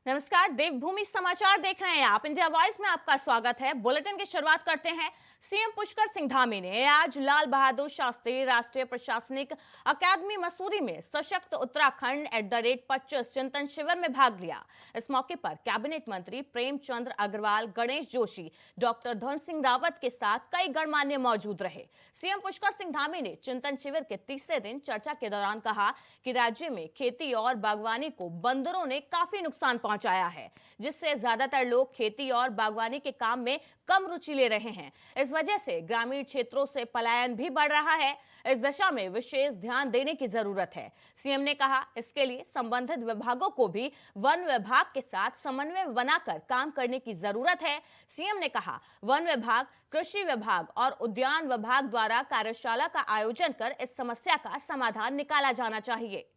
नमस्कार, देवभूमि समाचार देख रहे हैं आप। इंडिया वॉइस में आपका स्वागत है। बुलेटिन की शुरुआत करते हैं। सीएम पुष्कर सिंह धामी ने आज लाल बहादुर शास्त्री राष्ट्रीय प्रशासनिक अकादमी मसूरी में सशक्त उत्तराखंड @25 चिंतन शिविर में भाग लिया। इस मौके पर कैबिनेट मंत्री प्रेमचंद्र अग्रवाल, गणेश जोशी, डॉक्टर धन सिंह रावत के साथ कई गणमान्य मौजूद रहे। सीएम पुष्कर सिंह धामी ने चिंतन शिविर के तीसरे दिन चर्चा के दौरान कहा कि राज्य में खेती और बागवानी को बंदरों ने काफी नुकसान पहुंचाया है, जिससे ज्यादातर लोग खेती और बागवानी के काम में कम रुचि ले रहे हैं। इस वजह से ग्रामीण क्षेत्रों से पलायन भी बढ़ रहा है। इस दिशा में विशेष ध्यान देने की जरूरत है। सीएम ने कहा, इसके लिए संबंधित विभागों को भी वन विभाग के साथ समन्वय बनाकर काम करने की जरूरत है। सीएम ने कहा, वन विभाग, कृषि विभाग और उद्यान विभाग द्वारा कार्यशाला का आयोजन कर इस समस्या का समाधान निकाला जाना चाहिए।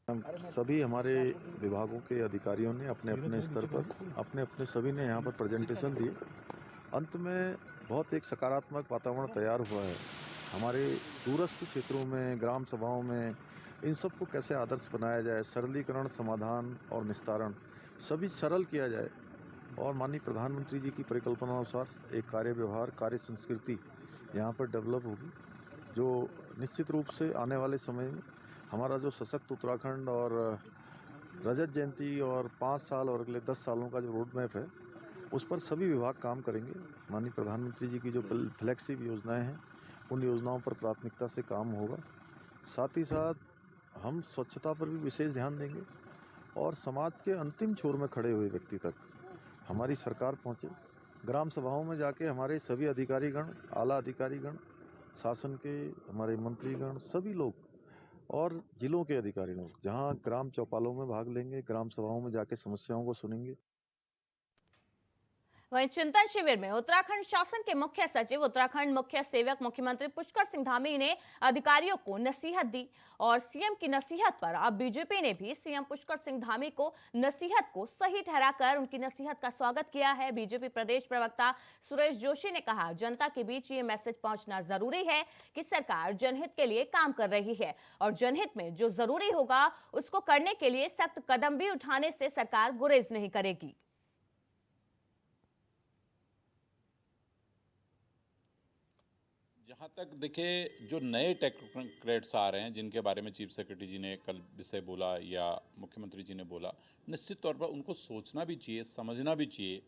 सभी हमारे विभागों के अधिकारियों ने अपने अपने स्तर पर अपने सभी ने यहाँ पर प्रेजेंटेशन दिए। अंत में बहुत एक सकारात्मक वातावरण तैयार हुआ है। हमारे दूरस्थ क्षेत्रों में, ग्राम सभाओं में इन सब को कैसे आदर्श बनाया जाए, सरलीकरण, समाधान और निस्तारण सभी सरल किया जाए और माननीय प्रधानमंत्री जी की परिकल्पना अनुसार एक कार्य व्यवहार, कार्य संस्कृति यहाँ पर डेवलप होगी, जो निश्चित रूप से आने वाले समय में हमारा जो सशक्त उत्तराखंड और रजत जयंती और 5 साल और अगले 10 सालों का जो रोड मैप है, उस पर सभी विभाग काम करेंगे। माननीय प्रधानमंत्री जी की जो फ्लैगशिप योजनाएं हैं, उन योजनाओं पर प्राथमिकता से काम होगा। साथ ही साथ हम स्वच्छता पर भी विशेष ध्यान देंगे और समाज के अंतिम छोर में खड़े हुए व्यक्ति तक हमारी सरकार पहुँचे। ग्राम सभाओं में जाके हमारे सभी अधिकारीगण, आला अधिकारीगण, शासन के हमारे मंत्रीगण, सभी लोग और जिलों के अधिकारी लोग जहां ग्राम चौपालों में भाग लेंगे, ग्राम सभाओं में जाके समस्याओं को सुनेंगे। वहीं चिंतन शिविर में उत्तराखंड शासन के मुख्य सचिव, उत्तराखंड मुख्य सेवक मुख्यमंत्री पुष्कर सिंह धामी ने अधिकारियों को नसीहत दी और सीएम की नसीहत पर अब बीजेपी ने भी सीएम पुष्कर सिंह धामी को नसीहत को सही ठहराकर उनकी नसीहत का स्वागत किया है। बीजेपी प्रदेश प्रवक्ता सुरेश जोशी ने कहा, जनता के बीच ये मैसेज पहुंचना जरूरी है कि सरकार जनहित के लिए काम कर रही है और जनहित में जो जरूरी होगा उसको करने के लिए सख्त कदम भी उठाने से सरकार गुरेज नहीं करेगी। जहाँ तक देखिए, जो नए टेक्नोक्रेट्स आ रहे हैं जिनके बारे में चीफ सेक्रेटरी जी ने कल विषय बोला या मुख्यमंत्री जी ने बोला, निश्चित तौर पर उनको सोचना भी चाहिए, समझना भी चाहिए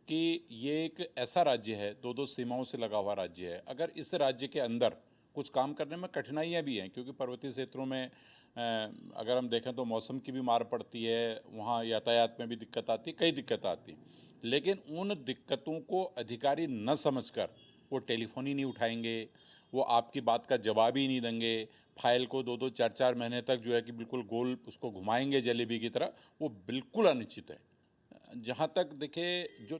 कि ये एक ऐसा राज्य है, दो दो सीमाओं से लगा हुआ राज्य है। अगर इस राज्य के अंदर कुछ काम करने में कठिनाइयाँ भी हैं, क्योंकि पर्वतीय क्षेत्रों में अगर हम देखें तो मौसम की भी मार पड़ती है, वहाँ यातायात में भी दिक्कत आती है, कई दिक्कत आती है। लेकिन उन दिक्कतों को अधिकारी न समझकर वो टेलीफोन ही नहीं उठाएंगे, वो आपकी बात का जवाब ही नहीं देंगे, फाइल को 2-2 4-4 महीने तक जो है कि बिल्कुल गोल उसको घुमाएंगे जलेबी की तरह, वो बिल्कुल अनुचित है। जहाँ तक देखिए, जो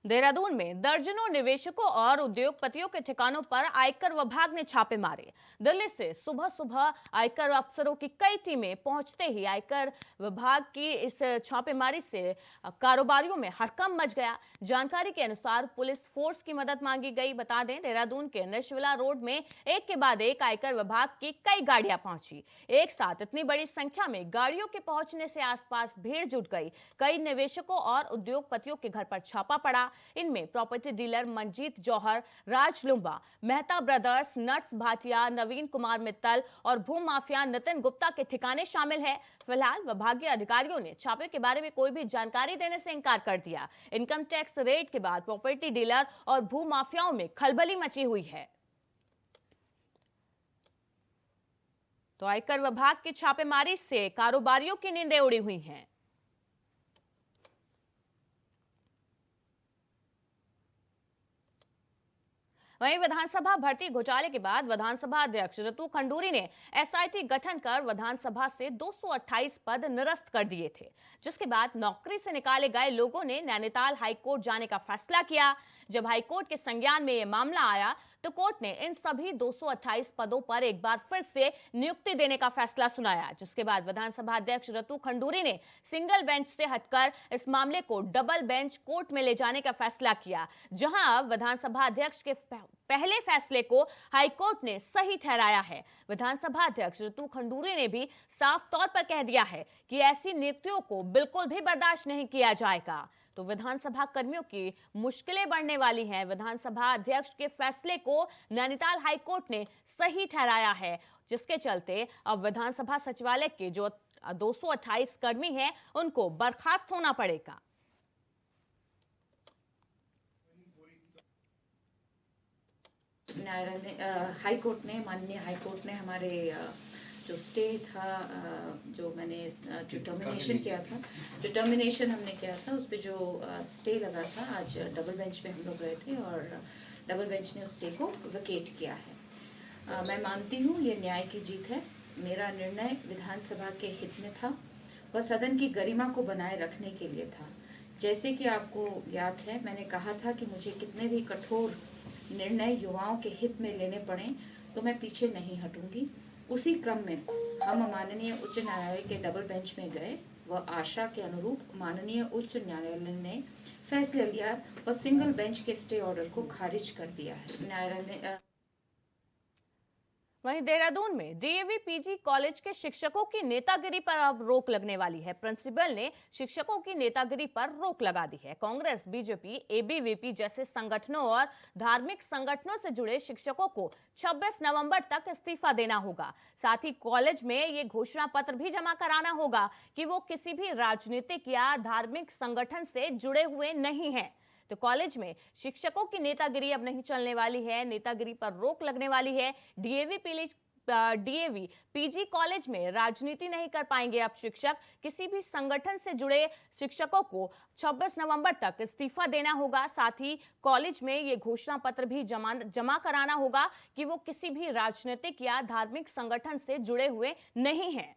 देहरादून में दर्जनों निवेशकों और उद्योगपतियों के ठिकानों पर आयकर विभाग ने छापे मारे। दिल्ली से सुबह सुबह आयकर अफसरों की कई टीमें पहुंचते ही आयकर विभाग की इस छापेमारी से कारोबारियों में हड़कंप मच गया। जानकारी के अनुसार पुलिस फोर्स की मदद मांगी गई। बता दें, देहरादून के निशविला रोड में एक के बाद एक आयकर विभाग की कई गाड़ियां पहुंची। एक साथ इतनी बड़ी संख्या में गाड़ियों के पहुंचने से आसपास भीड़ जुट गई। कई निवेशकों और उद्योगपतियों के घर पर छापा पड़ा। इनमें प्रॉपर्टी डीलर मंजीत जौहर, राज लुम्बा, मेहता ब्रदर्स, नट्स भाटिया, नवीन कुमार मित्तल और भूम माफिया नितिन गुप्ता के ठिकाने शामिल है। फिलहाल विभागीय अधिकारियों ने छापे के बारे में कोई भी जानकारी देने से इनकार कर दिया। इनकम टैक्स रेड के बाद प्रॉपर्टी डीलर और भू माफियाओं में खलबली मची हुई है। तो आयकर विभाग की छापेमारी से कारोबारियों की नींदें उड़ी हुई हैं। वहीं विधानसभा भर्ती घोटाले के बाद विधानसभा अध्यक्ष ऋतु खंडूरी ने एसआईटी गठन कर विधानसभा से 228 पद निरस्त कर दिए थे, जिसके बाद नौकरी से निकाले गए लोगों ने नैनीताल हाईकोर्ट जाने का फैसला किया। जब हाईकोर्ट के संज्ञान में यह मामला आया तो कोर्ट ने इन सभी 228 पदों पर एक बार फिर से नियुक्ति देने का फैसला सुनाया, जिसके बाद विधानसभा अध्यक्ष ऋतु खंडूरी ने सिंगल बेंच से हटकर इस मामले को डबल बेंच कोर्ट में ले जाने का फैसला किया, जहां विधानसभा अध्यक्ष के पहले फैसले को हाईकोर्ट ने सही ठहराया है। विधानसभा अध्यक्ष ऋतु खंडूरी ने भी साफ तौर पर कह दिया है कि ऐसी नियुक्तियों को बिल्कुल भी बर्दाश्त नहीं किया जाएगा। तो विधानसभा कर्मियों की मुश्किलें बढ़ने वाली हैं। विधानसभा अध्यक्ष के फैसले को नैनीताल हाईकोर्ट ने सही ठहराया है, जिसके चलते अब विधानसभा सचिवालय के जो 228 कर्मी हैं उनको बर्खास्त होना पड़ेगा। न्यायालय ने माननीय हाईकोर्ट ने हमारे जो स्टे था, जो मैंने जो टर्मिनेशन हमने किया था उस पर जो स्टे लगा था, आज डबल बेंच में हम लोग गए थे और डबल बेंच ने उस स्टे को वेकेट किया है। मैं मानती हूँ ये न्याय की जीत है। मेरा निर्णय विधानसभा के हित में था, वह सदन की गरिमा को बनाए रखने के लिए था। जैसे कि आपको याद है, मैंने कहा था कि मुझे कितने भी कठोर निर्णय युवाओं के हित में लेने पड़े तो मैं पीछे नहीं हटूंगी। उसी क्रम में हम माननीय उच्च न्यायालय के डबल बेंच में गए। वह आशा के अनुरूप माननीय उच्च न्यायालय ने फैसला लिया और सिंगल बेंच के स्टे ऑर्डर को खारिज कर दिया है। न्यायालय ने वहीं देहरादून में डीएवी पीजी कॉलेज के शिक्षकों की नेतागिरी पर अब रोक लगने वाली है। प्रिंसिपल ने शिक्षकों की नेतागिरी पर रोक लगा दी है। कांग्रेस, बीजेपी, एबीवीपी जैसे संगठनों और धार्मिक संगठनों से जुड़े शिक्षकों को 26 नवंबर तक इस्तीफा देना होगा। साथ ही कॉलेज में ये घोषणा पत्र भी जमा कराना होगा कि वो किसी भी राजनीतिक या धार्मिक संगठन से जुड़े हुए नहीं हैं। तो कॉलेज में शिक्षकों की नेतागिरी अब नहीं चलने वाली है, नेतागिरी पर रोक लगने वाली है। डीएवी पीजी कॉलेज में राजनीति नहीं कर पाएंगे अब शिक्षक। किसी भी संगठन से जुड़े शिक्षकों को 26 नवंबर तक इस्तीफा देना होगा। साथ ही कॉलेज में ये घोषणा पत्र भी जमा कराना होगा कि वो किसी भी राजनीतिक या धार्मिक संगठन से जुड़े हुए नहीं हैं।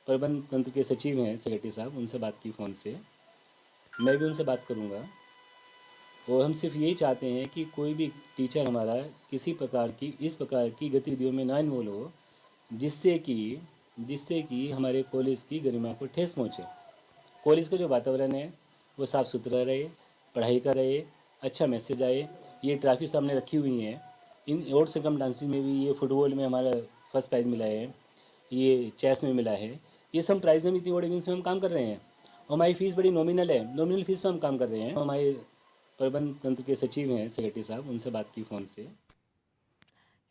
प्रबंध तंत्र के सचिव हैं सेक्रेटरी साहब, उनसे बात की फ़ोन से। मैं भी उनसे बात करूंगा और हम सिर्फ यही चाहते हैं कि कोई भी टीचर हमारा किसी प्रकार की इस प्रकार की गतिविधियों में ना इन्वॉल्व हो जिससे कि हमारे कॉलेज की गरिमा को ठेस पहुँचे। कॉलेज का जो वातावरण है वो साफ़ सुथरा रहे, पढ़ाई का रहे, अच्छा मैसेज आए। ये ट्रॉफी सामने रखी हुई हैं। इन और सर्कमस्टांसेस में भी ये फुटबॉल में हमारा फर्स्ट प्राइज़ मिला है, ये चेस में मिला है। ये सब प्राइज़ में इतनी बड़ी इवेंट्स में हम काम कर रहे हैं और हमारी फ़ीस बड़ी नॉमिनल है, नॉमिनल फ़ीस पर हम काम कर रहे हैं। हमारे प्रबंध तंत्र के सचिव हैं सेक्रेटरी साहब, उनसे बात की फ़ोन से।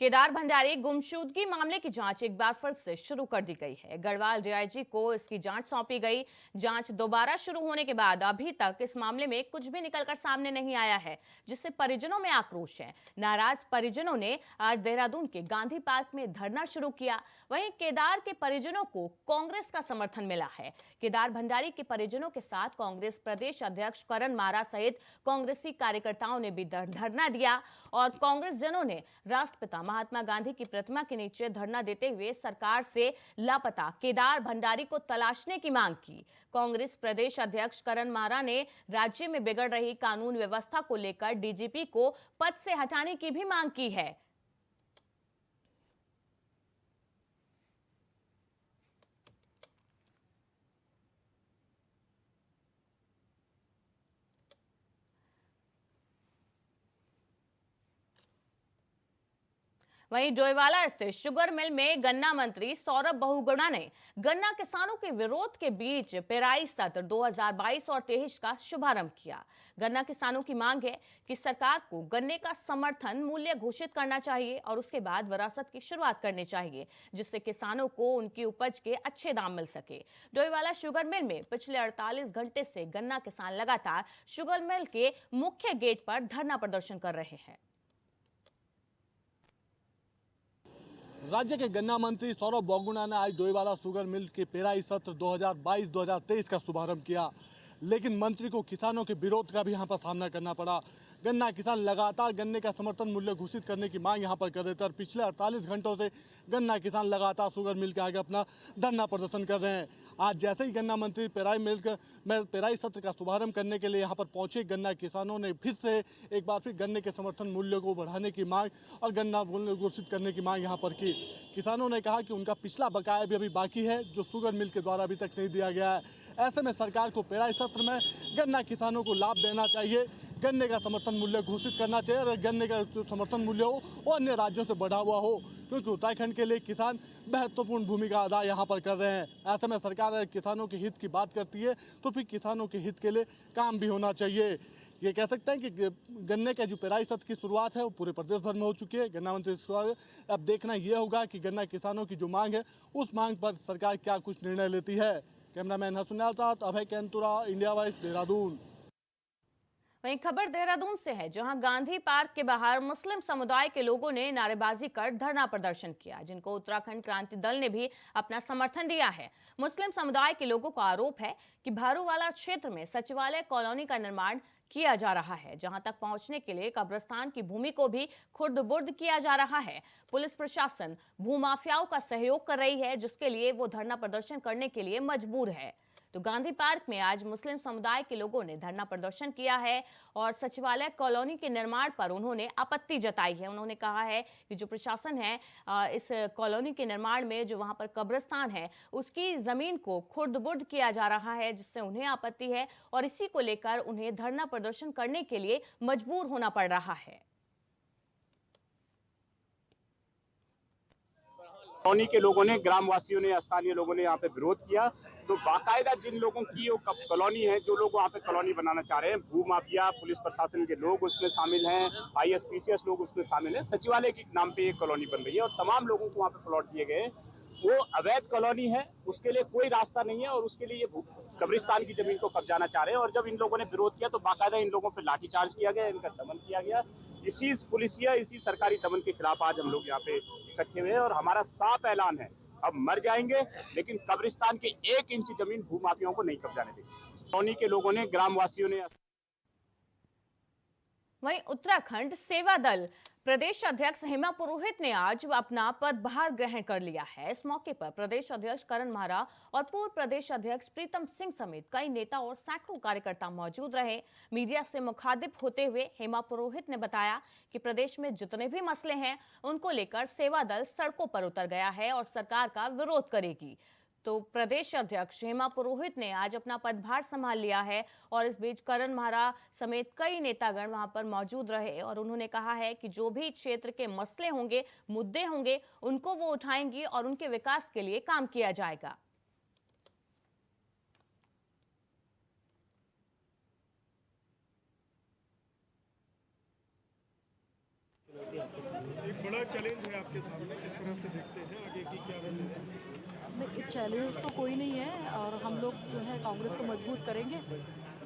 केदार भंडारी गुमशुदगी मामले की जांच एक बार फिर से शुरू कर दी गई है। गढ़वाल डीआईजी को इसकी जांच सौंपी गई। जांच दोबारा शुरू होने के बाद अभी तक इस मामले में कुछ भी निकलकर सामने नहीं आया है, जिससे परिजनों में आक्रोश है। नाराज परिजनों ने आज देहरादून के गांधी पार्क में धरना शुरू किया। वहीं केदार के परिजनों को कांग्रेस का समर्थन मिला है। केदार भंडारी के परिजनों के साथ कांग्रेस प्रदेश अध्यक्ष करण मारा सहित कांग्रेसी कार्यकर्ताओं ने भी धरना दिया और कांग्रेस जनों ने राष्ट्रपिता महात्मा गांधी की प्रतिमा के नीचे धरना देते हुए सरकार से लापता केदार भंडारी को तलाशने की मांग की। कांग्रेस प्रदेश अध्यक्ष करण मारा ने राज्य में बिगड़ रही कानून व्यवस्था को लेकर डीजीपी को पद से हटाने की भी मांग की है। वहीं डोईवाला स्थित शुगर मिल में गन्ना मंत्री सौरभ बहुगुणा ने गन्ना किसानों के विरोध के बीच पेराई सत्र 2022 और 23 का शुभारंभ किया। गन्ना किसानों की मांग है कि सरकार को गन्ने का समर्थन मूल्य घोषित करना चाहिए और उसके बाद विरासत की शुरुआत करनी चाहिए, जिससे किसानों को उनकी उपज के अच्छे दाम मिल सके। डोईवाला शुगर मिल में पिछले 48 घंटे से गन्ना किसान लगातार शुगर मिल के मुख्य गेट पर धरना प्रदर्शन कर रहे हैं। राज्य के गन्ना मंत्री सौरभ बहुगुणा ने आज डोईवाला शुगर मिल के पेराई सत्र 2022-2023 का शुभारंभ किया। लेकिन मंत्री को किसानों के विरोध का भी यहाँ पर सामना करना पड़ा। गन्ना किसान लगातार गन्ने का समर्थन मूल्य घोषित करने की मांग यहाँ पर कर रहे थे और पिछले 48 घंटों से गन्ना किसान लगातार शुगर मिल के आगे अपना धरना प्रदर्शन कर रहे हैं। आज जैसे ही गन्ना मंत्री पेराई सत्र का शुभारंभ करने के लिए यहाँ पर पहुंचे, गन्ना किसानों ने फिर से एक बार फिर गन्ने के समर्थन मूल्य को बढ़ाने की मांग और गन्ना मूल्य घोषित करने की मांग यहाँ पर की। किसानों ने कहा कि उनका पिछला बकाया भी अभी बाकी है जो शुगर मिल के द्वारा अभी तक नहीं दिया गया है। ऐसे में सरकार को पेराई सत्र में गन्ना किसानों को लाभ देना चाहिए, गन्ने का समर्थन मूल्य घोषित करना चाहिए और गन्ने का जो समर्थन मूल्य हो वो अन्य राज्यों से बढ़ा हुआ हो, क्योंकि उत्तराखंड के लिए किसान महत्वपूर्ण भूमिका अदा यहाँ पर कर रहे हैं। ऐसे में सरकार अगर किसानों के हित की बात करती है तो फिर किसानों के हित के लिए काम भी होना चाहिए। ये कह सकते हैं कि गन्ने का जो पेराई सत्र की शुरुआत है वो पूरे प्रदेश भर में हो चुकी है। गन्ना मंत्री अब देखना यह होगा कि गन्ना किसानों की जो मांग है उस मांग पर सरकार क्या कुछ निर्णय लेती है। कैमरामैन हसुनाल साथ अभय कैंतुरा, इंडिया वॉइस, देहरादून। वहीं खबर देहरादून से है, जहां गांधी पार्क के बाहर मुस्लिम समुदाय के लोगों ने नारेबाजी कर धरना प्रदर्शन किया, जिनको उत्तराखंड क्रांति दल ने भी अपना समर्थन दिया है। मुस्लिम समुदाय के लोगों का आरोप है कि भारूवाला क्षेत्र में सचिवालय कॉलोनी का निर्माण किया जा रहा है, जहां तक पहुंचने के लिए कब्रिस्तान की भूमि को भी खुर्द-बुर्द किया जा रहा है। पुलिस प्रशासन भूमाफियाओं का सहयोग कर रही है, जिसके लिए वो धरना प्रदर्शन करने के लिए मजबूर है। तो गांधी पार्क में आज मुस्लिम समुदाय के लोगों ने धरना प्रदर्शन किया है और सचिवालय कॉलोनी के निर्माण पर उन्होंने आपत्ति जताई है। उन्होंने कहा है कि जो प्रशासन है इस कॉलोनी के निर्माण में जो वहां पर कब्रिस्तान है उसकी जमीन को खुर्द-बुर्द किया जा रहा है, जिससे उन्हें आपत्ति है और इसी को लेकर उन्हें धरना प्रदर्शन करने के लिए मजबूर होना पड़ रहा है। कॉलोनी के लोगों ने, ग्रामवासियों ने, स्थानीय लोगों ने यहाँ पे विरोध किया। तो बाकायदा जिन लोगों की वो कॉलोनी है, जो लोग वहाँ पे कॉलोनी बनाना चाह रहे हैं, भूमाफिया, पुलिस प्रशासन के लोग उसमें शामिल हैं, ISPCS लोग उसमें शामिल हैं। सचिवालय के नाम पे एक कॉलोनी बन रही है और तमाम लोगों को वहाँ पे प्लॉट दिए गए। वो अवैध कॉलोनी है, उसके लिए कोई रास्ता नहीं है और उसके लिए ये कब्रिस्तान की जमीन को कब्जाना चाह रहे हैं। और जब इन लोगों ने विरोध किया तो बाकायदा इन लोगों पर लाठीचार्ज किया गया, इनका दमन किया गया। इसी सरकारी दमन के खिलाफ आज हम लोग यहाँ पे इकट्ठे हुए हैं और हमारा साफ ऐलान है, अब मर जाएंगे लेकिन कब्रिस्तान के 1 इंच जमीन भूमाफियाओं को नहीं कब्जाने देंगे। कॉलोनी के लोगों ने, ग्रामवासियों ने। वहीं उत्तराखंड सेवा दल प्रदेश अध्यक्ष हेमा पुरोहित ने आज अपना पदभार ग्रहण कर लिया है। इस मौके पर प्रदेश अध्यक्ष करण माहरा और पूर्व प्रदेश अध्यक्ष प्रीतम सिंह समेत कई नेता और सैकड़ों कार्यकर्ता मौजूद रहे। मीडिया से मुखातिब होते हुए हेमा पुरोहित ने बताया कि प्रदेश में जितने भी मसले हैं उनको लेकर सेवा दल सड़कों पर उतर गया है और सरकार का विरोध करेगी। तो प्रदेश अध्यक्ष हेमा पुरोहित ने आज अपना पदभार संभाल लिया है और इस बीच करण माहरा समेत कई नेतागण वहां पर मौजूद रहे और उन्होंने कहा है कि जो भी क्षेत्र के मसले होंगे, मुद्दे होंगे, उनको वो उठाएंगी और उनके विकास के लिए काम किया जाएगा। एक बड़ा चैलेंज है आपके सामने, किस तरह से देखते हैं आगे की क्या रणनीति? नहीं, चैलेंज तो कोई नहीं है और हम लोग जो है कांग्रेस को मजबूत करेंगे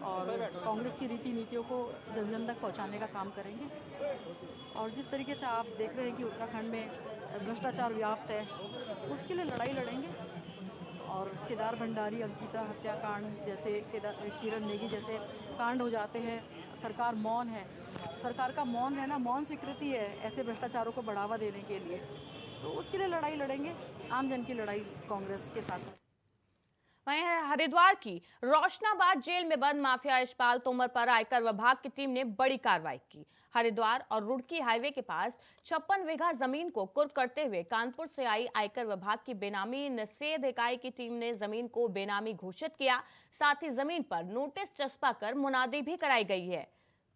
और कांग्रेस की रीति नीतियों को जन जन तक पहुंचाने का काम करेंगे। और जिस तरीके से आप देख रहे हैं कि उत्तराखंड में भ्रष्टाचार व्याप्त है, उसके लिए लड़ाई लड़ेंगे। और केदार भंडारी, अंकिता हत्याकांड जैसे, किरण नेगी जैसे कांड हो जाते हैं, सरकार मौन है। सरकार का मौन रहना मौन स्वीकृति है ऐसे भ्रष्टाचारों को बढ़ावा देने के लिए, तो उसके लिए लड़ाई लड़ेंगे। आम जन की लड़ाई कांग्रेस के साथ है। वहीं हरिद्वार की रोशनाबाद जेल में बंद माफिया यशपाल तोमर पर आयकर विभाग की टीम ने बड़ी कार्रवाई की। हरिद्वार और रुड़की हाईवे के पास 56 बीघा जमीन को कुर्क करते हुए कानपुर से आई आयकर विभाग की बेनामी निषेध इकाई की टीम ने जमीन को बेनामी घोषित किया। साथ ही जमीन पर नोटिस चस्पा कर मुनादी भी कराई गई है।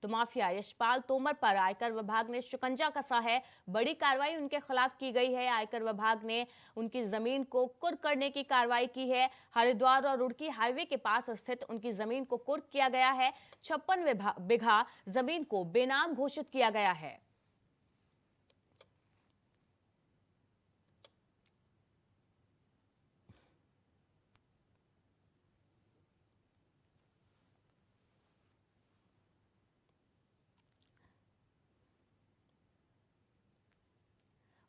तो माफिया यशपाल तोमर पर आयकर विभाग ने शिकंजा कसा है। बड़ी कार्रवाई उनके खिलाफ की गई है। आयकर विभाग ने उनकी जमीन को कुर्क करने की कार्रवाई की है। हरिद्वार और रुड़की हाईवे के पास स्थित उनकी जमीन को कुर्क किया गया है। 56 बीघा जमीन को बेनाम घोषित किया गया है।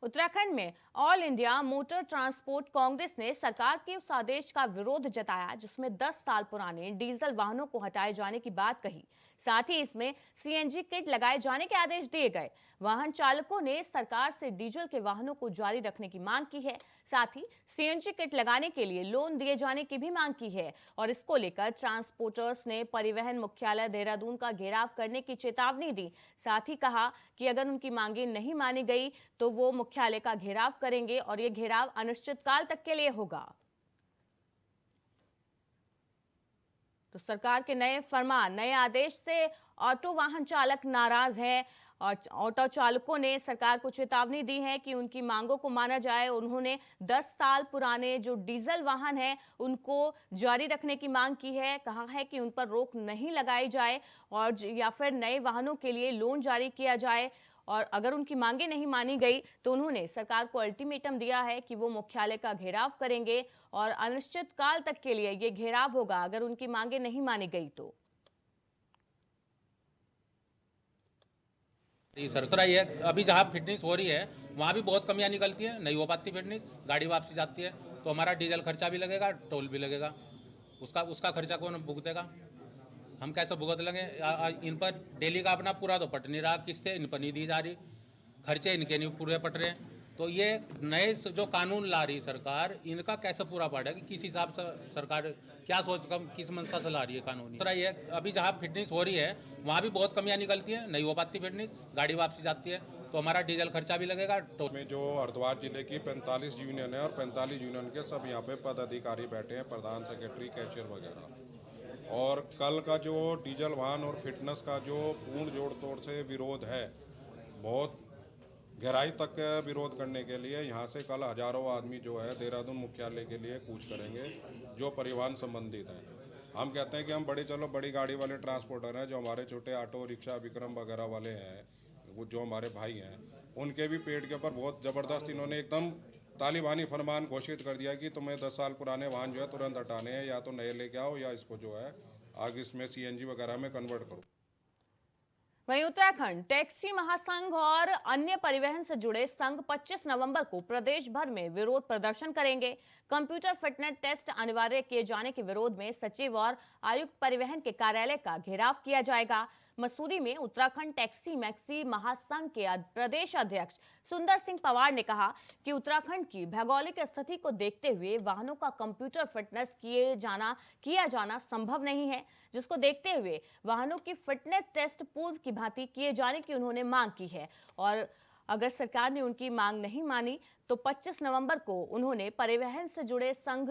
उत्तराखंड में all India motor transport Congress ने सरकार के उस आदेश का विरोध जताया जिसमें 10 साल पुराने डीजल वाहनों को हटाए जाने की बात कही। साथ ही इसमें सीएनजी किट लगाए जाने के आदेश दिए गए। वाहन चालकों ने सरकार से डीजल के वाहनों को जारी रखने की मांग की है। साथ ही सीएनजी किट लगाने के लिए लोन दिए जाने की भी मांग की है और इसको लेकर ट्रांसपोर्टर्स ने परिवहन मुख्यालय देहरादून का घेराव करने की चेतावनी दी। साथ ही कहा कि अगर उनकी मांगे नहीं मानी गई तो वो मुख्यालय का घेराव करेंगे और ये घेराव अनिश्चितकाल तक के लिए होगा। तो सरकार के नए फरमान, नए आदेश से ऑटो वाहन चालक नाराज हैं और ऑटो चालकों ने सरकार को चेतावनी दी है कि उनकी मांगों को माना जाए। उन्होंने 10 साल पुराने जो डीजल वाहन हैं उनको जारी रखने की मांग की है। कहा है कि उन पर रोक नहीं लगाई जाए और या फिर नए वाहनों के लिए लोन जारी किया जाए और अगर उनकी मांगे नहीं मानी गई तो उन्होंने सरकार को अल्टीमेटम दिया है कि वो मुख्यालय का घेराव करेंगे और अनिश्चितकाल तक के लिए ये घेराव होगा अगर उनकी मांगे नहीं मानी गई तो। सरकार आई है, अभी जहाँ फिटनेस हो रही है वहाँ भी बहुत कमियां निकलती है, नहीं हो पाती फिटनेस, गाड़ी वापसी जाती है तो हमारा डीजल खर्चा भी लगेगा, टोल भी लगेगा, उसका खर्चा कौन भुगतेगा? हम कैसे भुगत लेंगे? इन पर डेली का अपना पूरा तो पट नहीं रहा, किस्तें इन पर नहीं दी जा रही, खर्चे इनके नहीं पूरे पट रहे। तो ये नए जो कानून ला रही सरकार, इनका कैसे पूरा पड़ेगा? किस हिसाब से सरकार क्या सोच कर किस मंशा से ला रही है कानून? ये अभी जहाँ फिटनेस हो रही है वहाँ भी बहुत कमियां निकलती है, नहीं हो पाती फिटनेस, गाड़ी वापसी जाती है तो हमारा डीजल खर्चा भी लगेगा। में जो हरिद्वार जिले की 45 यूनियन है और 45 यूनियन के सब यहाँ पे पदाधिकारी बैठे हैं, प्रधान सेक्रेटरी, कैशियर वगैरह। और कल का जो डीजल वाहन और फिटनेस का जो पूर्ण जोड़ तोड़ से विरोध है, बहुत गहराई तक विरोध करने के लिए यहाँ से कल हजारों आदमी जो है देहरादून मुख्यालय के लिए कूच करेंगे जो परिवहन संबंधित हैं। हम कहते हैं कि हम बड़ी गाड़ी वाले ट्रांसपोर्टर हैं, जो हमारे छोटे ऑटो रिक्शा विक्रम वगैरह वाले हैं, वो जो हमारे भाई हैं, उनके भी पेट के ऊपर बहुत ज़बरदस्त इन्होंने एकदम तालिबानी फरमान घोषित कर दिया कि तुम्हें 10 साल पुराने वाहन जो है तुरंत हटाने हैं, या तो नए लेके आओ या इसको जो है आगे इसमें सीएनजी वगैरह में कन्वर्ट करो। वहीं उत्तराखंड टैक्सी महासंघ और अन्य परिवहन से जुड़े संघ 25 नवंबर को प्रदेश भर में विरोध प्रदर्शन करेंगे। कंप्यूटर फिटनेस टेस्ट अनिवार्य किए जाने के विरोध में सचिव और आयुक्त परिवहन के कार्यालय का घेराव किया जाएगा। मसूरी में उत्तराखंड टैक्सी मैक्सी महासंघ के प्रदेश अध्यक्ष सुंदर सिंह पवार ने कहा कि उत्तराखंड की भौगोलिक स्थिति को देखते हुए वाहनों का कंप्यूटर फिटनेस किया जाना संभव नहीं है, जिसको देखते हुए वाहनों की फिटनेस टेस्ट पूर्व की भांति किए जाने की उन्होंने मांग की है और अगर सरकार ने उनकी मांग नहीं मानी तो 25 नवंबर को उन्होंने परिवहन से जुड़े संघ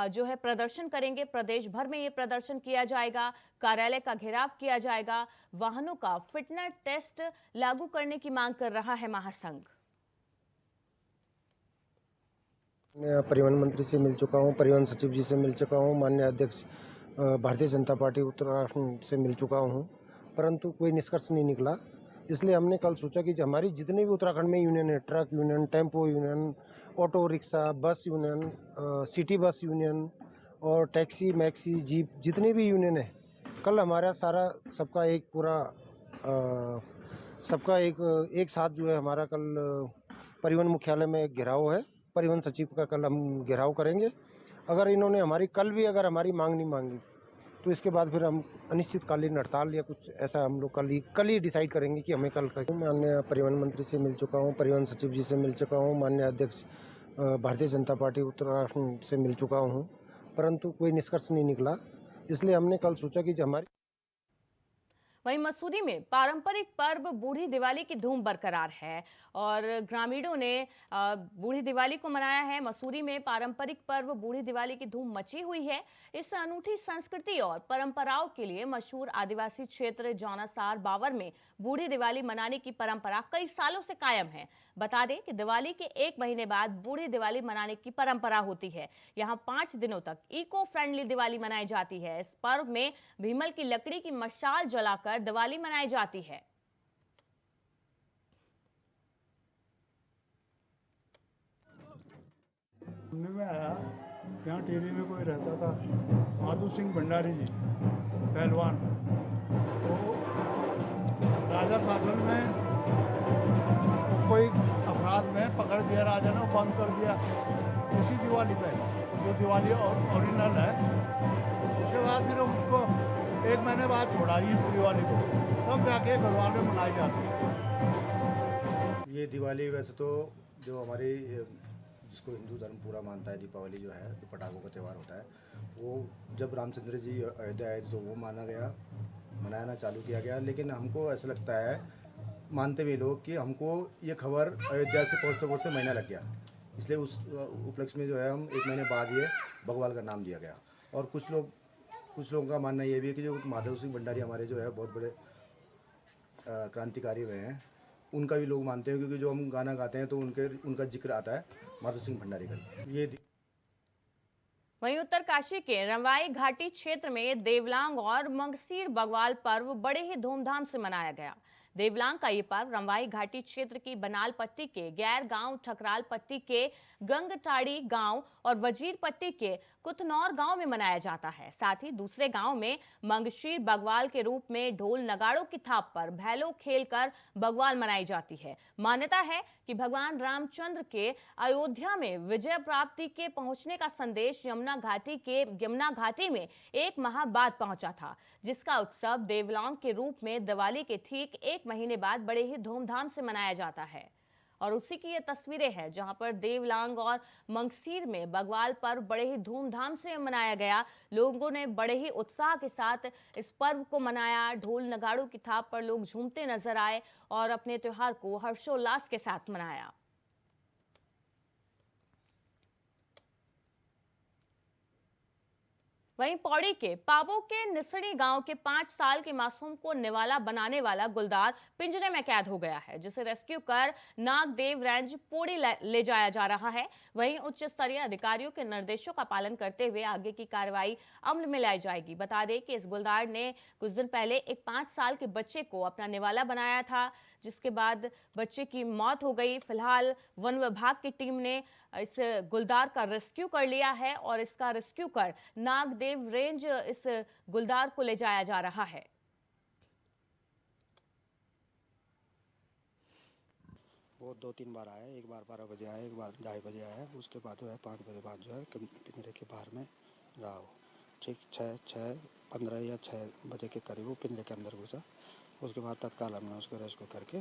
जो है प्रदर्शन करेंगे। प्रदेश भर में ये प्रदर्शन किया जाएगा, कार्यालय का घेराव किया जाएगा। वाहनों का फिटनेस टेस्ट लागू करने की मांग कर रहा है महासंघ। मैं परिवहन मंत्री से मिल चुका हूं, परिवहन सचिव जी से मिल चुका हूं, माननीय अध्यक्ष भारतीय जनता पार्टी उत्तराखंड से मिल चुका हूं, परंतु कोई निष्कर्ष नहीं निकला। इसलिए हमने कल सोचा कि हमारी जितने भी उत्तराखंड में यूनियन है, truck union, tempo union, auto rickshaw, बस यूनियन, सिटी बस यूनियन और टैक्सी मैक्सी जीप, जितने भी यूनियन है, कल हमारा सारा सबका एक साथ जो है हमारा कल परिवहन मुख्यालय में एक घेराव है। परिवहन सचिव का कल हम घेराव करेंगे। अगर इन्होंने अगर हमारी मांग नहीं मांगी तो इसके बाद फिर हम अनिश्चितकालीन हड़ताल या कुछ ऐसा हम लोग कल ही डिसाइड करेंगे कि हमें कल करें। माननीय परिवहन मंत्री से मिल चुका हूं, परिवहन सचिव जी से मिल चुका हूं, माननीय अध्यक्ष भारतीय जनता पार्टी उत्तराखंड से मिल चुका हूं, परंतु कोई निष्कर्ष नहीं निकला। इसलिए हमने कल सोचा कि हमारी वहीं मसूरी में पारंपरिक पर्व बूढ़ी दिवाली की धूम बरकरार है और ग्रामीणों ने बूढ़ी दिवाली को मनाया है। मसूरी में पारंपरिक पर्व बूढ़ी दिवाली की धूम मची हुई है। इस अनूठी संस्कृति और परंपराओं के लिए मशहूर आदिवासी क्षेत्र जौनासार बावर में बूढ़ी दिवाली मनाने की परंपरा कई सालों से कायम है। बता दें कि दिवाली के 1 महीने बाद बूढ़ी दिवाली मनाने की परंपरा होती है। यहाँ 5 दिनों तक इको फ्रेंडली दिवाली मनाई जाती है। इस पर्व में भीमल की लकड़ी की मशाल जलाकर दिवाली मनाई जाती है। सुनने में आया यहाँ टेरी में कोई रहता था, माधु सिंह भंडारी जी, पहलवान। तो राजा शासन में कोई रात में पकड़ दिया राजा ने, बंद कर दिया उसी दिवाली पे, जो दिवाली ओरिजिनल है। उसके बाद फिर उसको 1 महीने बाद छोड़ा इस दिवाली को, तब जाके गढ़वाल में मनाई जाती है। ये दिवाली वैसे तो जो हमारी जिसको हिंदू धर्म पूरा मानता है, दीपावली जो है, जो पटाखों का त्यौहार होता है, वो जब रामचंद्र जी अयोध्या आए तो वो माना गया, मनाना चालू किया गया। लेकिन हमको ऐसा लगता है, मानते हुए लोग, कि हमको ये खबर अयोध्या से पहुँचते पहुँचते महीना लग गया, इसलिए उस उपलक्ष्य में जो है हम 1 महीने बाद ये भगवान का नाम दिया गया। और कुछ लोगों का मानना ये भी है कि जो माधव सिंह भंडारी हमारे जो है बहुत बड़े क्रांतिकारी हुए हैं, उनका भी लोग मानते हैं, क्योंकि जो हम गाना गाते हैं तो उनका जिक्र आता है माधव सिंह भंडारी का। ये वहीं उत्तरकाशी के रंवाई घाटी क्षेत्र में देवलांग और मंगसीर बगवाल पर्व बड़े ही धूमधाम से मनाया गया। देवलांग का ये पर्व रंवाई घाटी क्षेत्र की बनाल पट्टी के गैर गांव, ठकराल पट्टी के गंगटाड़ी गांव और वजीर पट्टी के कुतनौर गांव में मनाया जाता है। साथ ही दूसरे गांव में मंगशीर बगवाल के रूप में ढोल नगाड़ों की थाप पर भैलो खेलकर बगवाल मनाई जाती है। मान्यता है कि भगवान रामचंद्र के अयोध्या में विजय प्राप्ति के पहुंचने का संदेश यमुना घाटी में 1 माह बाद पहुंचा था, जिसका उत्सव देवलांग के रूप में दिवाली के ठीक 1 महीने बाद बड़े ही धूमधाम से मनाया जाता है। और उसी की ये तस्वीरें हैं जहां पर देवलांग और मंगसीर में बगवाल पर्व बड़े ही धूमधाम से मनाया गया। लोगों ने बड़े ही उत्साह के साथ इस पर्व को मनाया। ढोल नगाड़ों की थाप पर लोग झूमते नजर आए और अपने त्योहार को हर्षोल्लास के साथ मनाया। वहीं पौड़ी के पाबो के निसड़ी गांव के 5 साल के मासूम को निवाला बनाने वाला गुलदार पिंजरे में कैद हो गया है, जिसे रेस्क्यू कर नागदेव रेंज पौड़ी ले जाया जा रहा है। वहीं उच्च स्तरीय अधिकारियों के निर्देशों का पालन करते हुए आगे की कार्रवाई अमल में लाई जाएगी। बता दें कि इस गुलदार ने कुछ दिन पहले एक 5 साल के बच्चे को अपना निवाला बनाया था, जिसके बाद बच्चे की मौत हो गई। फिलहाल वन विभाग की टीम ने इस गुलदार का रेस्क्यू कर लिया है और इसका रेस्क्यू कर नागदेव रेंज इस गुलदार को ले जाया जा रहा है। वो 2-3 बार आया, एक बार 12 बजे आया, एक बार 2:30 बजे आया, उसके बाद जो है 5 बजे बाद जो है पिंजरे के बाहर में रहा हो। ठीक 6:15 या 6 बजे के करीब वो पिंजरे के अंदर घुसा। उसके बाद तत्काल हमने उसको रेस्क्यू करके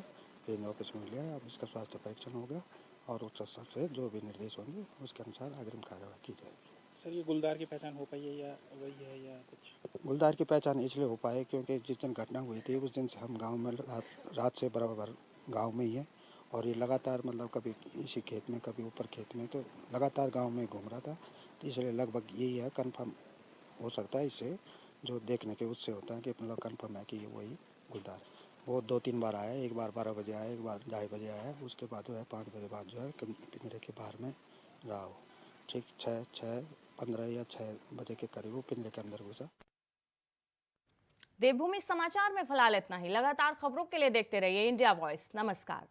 रेंज ऑफिस में लिया। अब इसका स्वास्थ्य परीक्षण होगा और उच्च स्तर से जो भी निर्देश होंगे उसके अनुसार अग्रिम कार्रवाई की जाएगी। सर, ये गुलदार की पहचान हो पाई है या वही है या कुछ? गुलदार की पहचान इसलिए हो पाए क्योंकि जिस दिन घटना हुई थी उस दिन से हम गांव में रात से बराबर गांव में ही है, और ये लगातार मतलब कभी इसी खेत में कभी ऊपर खेत में, तो लगातार गांव में घूम रहा था। तो इसलिए लगभग यही है, कंफर्म हो सकता है इससे जो देखने के उससे होता है कि मतलब कंफर्म है कि ये वही गुलदार। वो 2-3 बार आया, एक बार 12 बजे आया, एक बार 2:30 बजे आया, उसके बाद जो है 5 बजे बाद जो है पिंजरे के बाहर में रहा हो। ठीक 6:15 या 6 बजे के करीब वो पिंजरे के अंदर घुसा। देवभूमि समाचार में फिलहाल इतना ही। लगातार खबरों के लिए देखते रहिए इंडिया वॉइस। नमस्कार।